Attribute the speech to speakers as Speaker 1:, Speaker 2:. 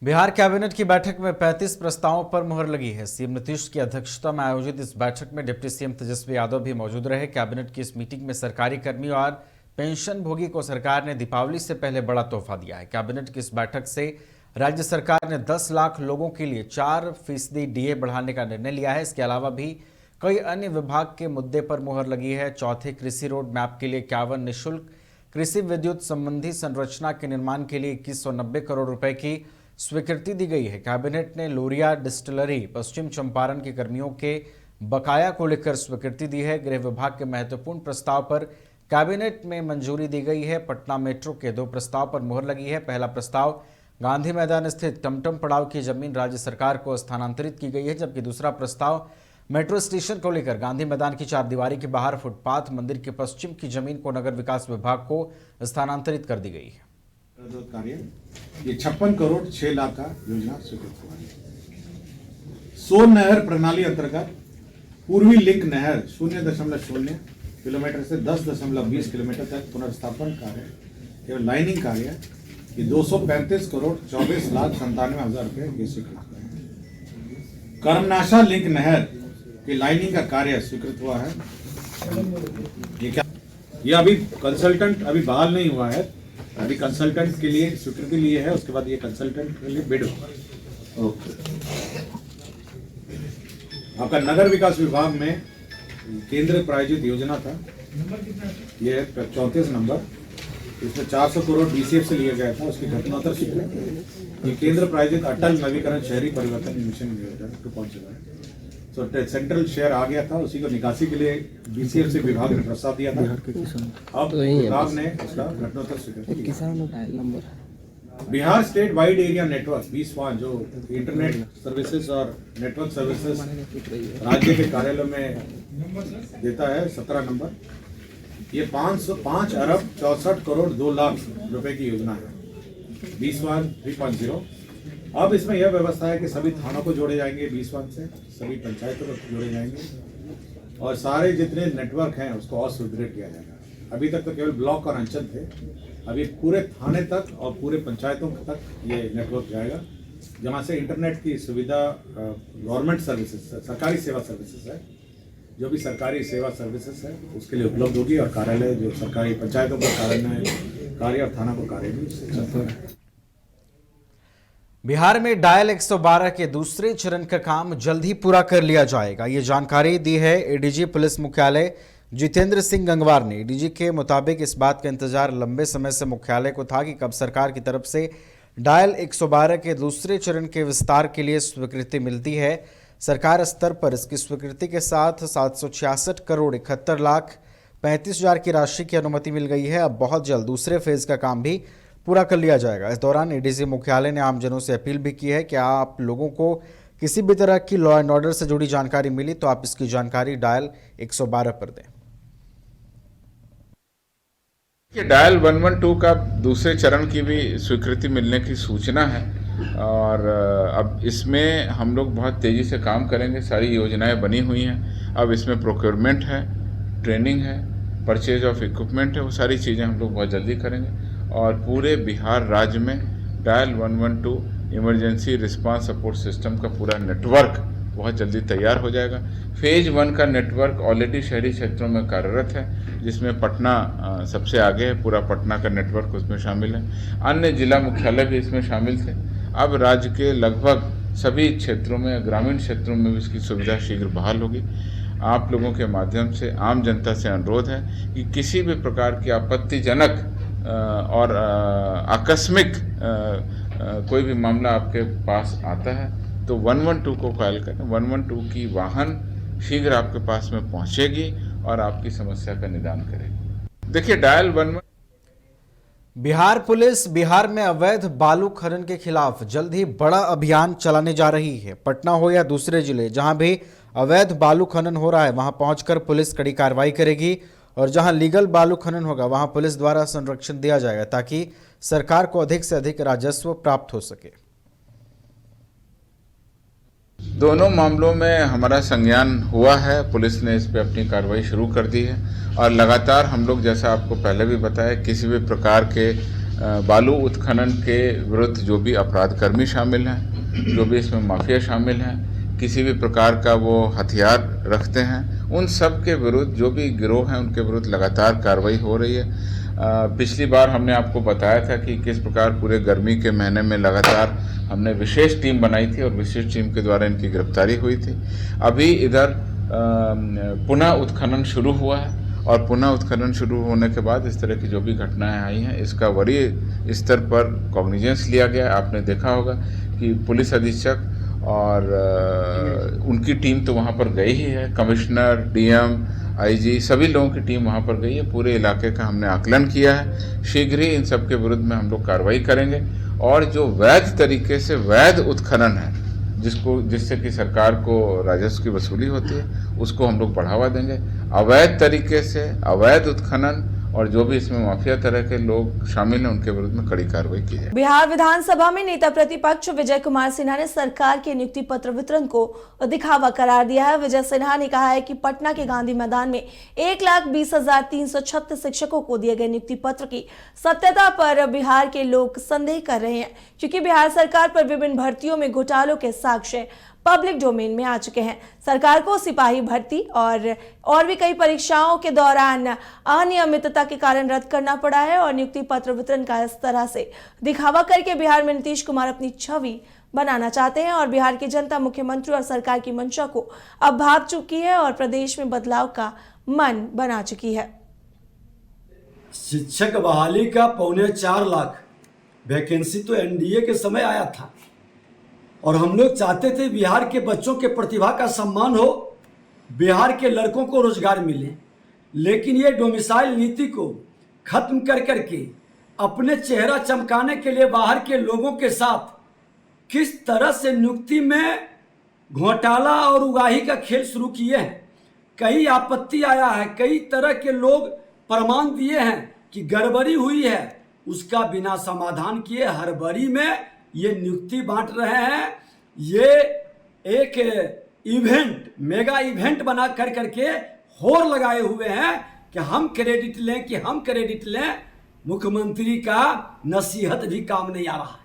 Speaker 1: Bihar cabinet की बैठक में 35 प्रस्तावों पर मुहर लगी है। सीएम नीतीश की अध्यक्षता में आयोजित इस बैठक में डिप्टी सीएम तेजस्वी यादव भी मौजूद रहे। कैबिनेट की इस मीटिंग में सरकारी कर्मी और पेंशनभोगी को सरकार ने दीपावली से पहले बड़ा तोहफा दिया है। कैबिनेट की इस बैठक से राज्य सरकार ने 10 लाख लोगों के लिए 4% डीए बढ़ाने का निर्णय लिया है। इसके अलावा भी कई अन्य विभाग के मुद्दे पर मुहर लगी है। चौथे कृषि रोड मैप के लिए 51 निःशुल्क कृषि विद्युत संबंधी संरचना के निर्माण के लिए 2190 करोड़ रुपए की स्वीकृति दी गई है। कैबिनेट ने लोरिया डिस्टिलरी पश्चिम चंपारण के कर्मियों के बकाया को लेकर स्वीकृति दी है। गृह विभाग के महत्वपूर्ण प्रस्ताव पर कैबिनेट में मंजूरी दी गई है। पटना मेट्रो के 2 प्रस्ताव पर मुहर लगी है। पहला प्रस्ताव गांधी मैदान स्थित टमटम पड़ाव की जमीन राज्य सरकार को स्थानांतरित की गई है, जबकि दूसरा प्रस्ताव मेट्रो स्टेशन को लेकर गांधी मैदान की 4 दीवारी के बाहर फुटपाथ मंदिर के पश्चिम की जमीन को नगर विकास विभाग को स्थानांतरित कर दी गई है।
Speaker 2: कार्य ये 56 करोड़ 6 लाख का योजना स्वीकृत हुआ है। सोन नहर प्रणाली अंतर्गत पूर्वी लिंक नहर 0.0 किलोमीटर से 10.20 किलोमीटर तक पुनर्स्थापन कार्य केवल लाइनिंग कार्य ये 235 करोड़ 24 लाख 97,000 रुपए ये स्वीकृत हुआ है। कर्मनाशा लिंक नहर की लाइनिंग का कार्य स्वीकृत हुआ है। ये क्या, ये अभी कंसल्टेंट अभी बहाल नहीं हुआ है, अभी कंसल्टेंट के लिए स्वीकृति लिए है, उसके बाद ये कंसल्टेंट के लिए बिड होगा। आपका नगर विकास विभाग में केंद्र प्रायोजित योजना था, ये 34 नंबर, इसमें 400 करोड़ डीसीएफ से लिया गया था, उसकी घटनात्मक स्वीकृति। ये केंद्र प्रायोजित अटल नवीकरण शहरी परिवर्तन मिशन 2.0 है। तो सेंट्रल शेयर आ गया था, उसी को निकासी के लिए डीसीएफ से विभाग ने प्रस्ताव दिया था। अब विभाग ने उसका घटनात्मक स्वीकृति किया। Bihar state wide area network 20 जो इंटरनेट सर्विसेज और नेटवर्क सर्विसेज राज्य के कार्यालय में देता है, 17 नंबर, ये 5 अरब 64 करोड़ 2 लाख रुपए की योजना है। 3.0 अब इसमें यह व्यवस्था है कि सभी थानों को जोड़े जाएंगे 20 से, सभी पंचायतों को जोड़े जाएंगे और सारे जितने नेटवर्क हैं उसको और सुदृढ़ किया जाएगा। अभी तक तो केवल ब्लॉक और अंचल थे, अभी पूरे थाने तक और पूरे पंचायतों तक ये नेटवर्क जाएगा, जहाँ से इंटरनेट की सुविधा गवर्नमेंट सर्विसेज, सरकारी सेवा सर्विसेज है, जो भी सरकारी सेवा सर्विसेज है उसके लिए उपलब्ध होगी और कार्यालय जो सरकारी पंचायतों का कार्य और थाना को कार्य भी चलता है।
Speaker 1: बिहार में डायल 112 के दूसरे चरण का काम जल्द ही पूरा कर लिया जाएगा। ये जानकारी दी है एडीजी पुलिस मुख्यालय जितेंद्र सिंह गंगवार ने। एडीजी के मुताबिक इस बात का इंतजार लंबे समय से मुख्यालय को था कि कब सरकार की तरफ से डायल 112 के दूसरे चरण के विस्तार के लिए स्वीकृति मिलती है। सरकार स्तर पर इसकी स्वीकृति के साथ 766 करोड़ 71 लाख 35 हजार की राशि की अनुमति मिल गई है। अब बहुत जल्द दूसरे फेज का काम भी पूरा कर लिया जाएगा। इस दौरान एडीजी मुख्यालय ने आमजनों से अपील भी की है कि आप लोगों को किसी भी तरह की लॉ एंड ऑर्डर से जुड़ी जानकारी मिली तो आप इसकी जानकारी डायल 112 पर दें।
Speaker 3: डायल 112 का दूसरे चरण की भी स्वीकृति मिलने की सूचना है और अब इसमें हम लोग बहुत तेज़ी से काम करेंगे। सारी योजनाएं बनी हुई हैं। अब इसमें प्रोक्योरमेंट है, ट्रेनिंग है, परचेज ऑफ इक्विपमेंट है, वो सारी चीज़ें हम लोग बहुत जल्दी करेंगे और पूरे बिहार राज्य में dial 112 emergency response support system का पूरा नेटवर्क बहुत जल्दी तैयार हो जाएगा। फेज 1 का नेटवर्क ऑलरेडी शहरी क्षेत्रों में कार्यरत है, जिसमें पटना सबसे आगे है, पूरा पटना का नेटवर्क उसमें शामिल है। अन्य जिला मुख्यालय भी इसमें शामिल थे। अब राज्य के लगभग सभी क्षेत्रों में, ग्रामीण क्षेत्रों में भी इसकी सुविधा शीघ्र बहाल होगी। आप लोगों के माध्यम से आम जनता से अनुरोध है कि किसी भी प्रकार की आपत्तिजनक और आकस्मिक कोई भी मामला आपके पास आता है तो 112 को कॉल करें। 112 की वाहन शीघ्र आपके पास में पहुंचेगी और आपकी समस्या का निदान करेगी। देखिए, डायल 112
Speaker 1: बिहार पुलिस बिहार में अवैध बालू खनन के खिलाफ जल्द ही बड़ा अभियान चलाने जा रही है। पटना हो या दूसरे जिले, जहां भी अवैध बालू खनन हो रहा है वहां पहुंचकर पुलिस कड़ी कार्रवाई करेगी और जहां लीगल बालू खनन होगा वहां पुलिस द्वारा संरक्षण दिया जाएगा ताकि सरकार को अधिक से अधिक राजस्व प्राप्त हो सके।
Speaker 3: दोनों मामलों में हमारा संज्ञान हुआ है, पुलिस ने इस पे अपनी कार्रवाई शुरू कर दी है और लगातार हम लोग, जैसा आपको पहले भी बताया, किसी भी प्रकार के बालू उत्खनन के विरुद्ध जो भी अपराधकर्मी शामिल हैं, जो भी इसमें माफिया शामिल हैं, किसी भी प्रकार का वो हथियार रखते हैं, उन सब के विरुद्ध जो भी गिरोह हैं उनके विरुद्ध लगातार कार्रवाई हो रही है। पिछली बार हमने आपको बताया था कि किस प्रकार पूरे गर्मी के महीने में लगातार हमने विशेष टीम बनाई थी और विशेष टीम के द्वारा इनकी गिरफ्तारी हुई थी। अभी इधर पुनः उत्खनन शुरू हुआ है और पुनः उत्खनन शुरू होने के बाद इस तरह की जो भी घटनाएं आई हैं इसका वरीय स्तर पर कॉग्निजेंस लिया गया। आपने देखा होगा कि पुलिस अधीक्षक और उनकी टीम तो वहाँ पर गई ही है, कमिश्नर, डीएम, आईजी सभी लोगों की टीम वहाँ पर गई है। पूरे इलाके का हमने आकलन किया है। शीघ्र ही इन सब के विरुद्ध में हम लोग कार्रवाई करेंगे और जो वैध तरीके से वैध उत्खनन है जिससे कि सरकार को राजस्व की वसूली होती है उसको हम लोग बढ़ावा देंगे। अवैध तरीके से अवैध उत्खनन और जो भी इसमें माफिया तरह के लोग शामिल हैं उनके विरुद्ध में कड़ी कार्रवाई की जाए।
Speaker 4: बिहार विधानसभा में नेता प्रतिपक्ष विजय कुमार सिन्हा ने सरकार के नियुक्ति पत्र वितरण को दिखावा करार दिया है। विजय सिन्हा ने कहा है कि पटना के गांधी मैदान में 1,20,336 शिक्षकों को दिए गए नियुक्ति पत्र की सत्यता पर बिहार के लोग संदेह कर रहे हैं, क्योंकि बिहार सरकार पर विभिन्न भर्तियों में घोटालों के साक्ष्य पब्लिक डोमेन में आ चुके हैं। सरकार को सिपाही भर्ती और भी कई परीक्षाओं के दौरान अनियमितता के कारण रद्द करना पड़ा है और नियुक्ति पत्र वितरण का इस तरह से दिखावा करके बिहार में नीतीश कुमार अपनी छवि बनाना चाहते हैं और बिहार की जनता मुख्यमंत्री और सरकार की मंशा को अब भाप चुकी है और प्रदेश में बदलाव का मन बना चुकी है।
Speaker 5: शिक्षक बहाली का 4.25 लाख वैकेंसी तो एनडीए के समय आया था और हम लोग चाहते थे बिहार के बच्चों के प्रतिभा का सम्मान हो, बिहार के लड़कों को रोजगार मिले, लेकिन ये डोमिसाइल नीति को खत्म कर करके अपने चेहरा चमकाने के लिए बाहर के लोगों के साथ किस तरह से नियुक्ति में घोटाला और उगाही का खेल शुरू किए हैं। कई आपत्ति आया है, कई तरह के लोग प्रमाण दिए हैं कि गड़बड़ी हुई है, उसका बिना समाधान किए हड़बड़ी में ये नियुक्ति बांट रहे हैं। ये एक इवेंट, मेगा इवेंट बना कर करके होड़ लगाए हुए हैं कि हम क्रेडिट लें। मुख्यमंत्री का नसीहत भी काम नहीं आ रहा है।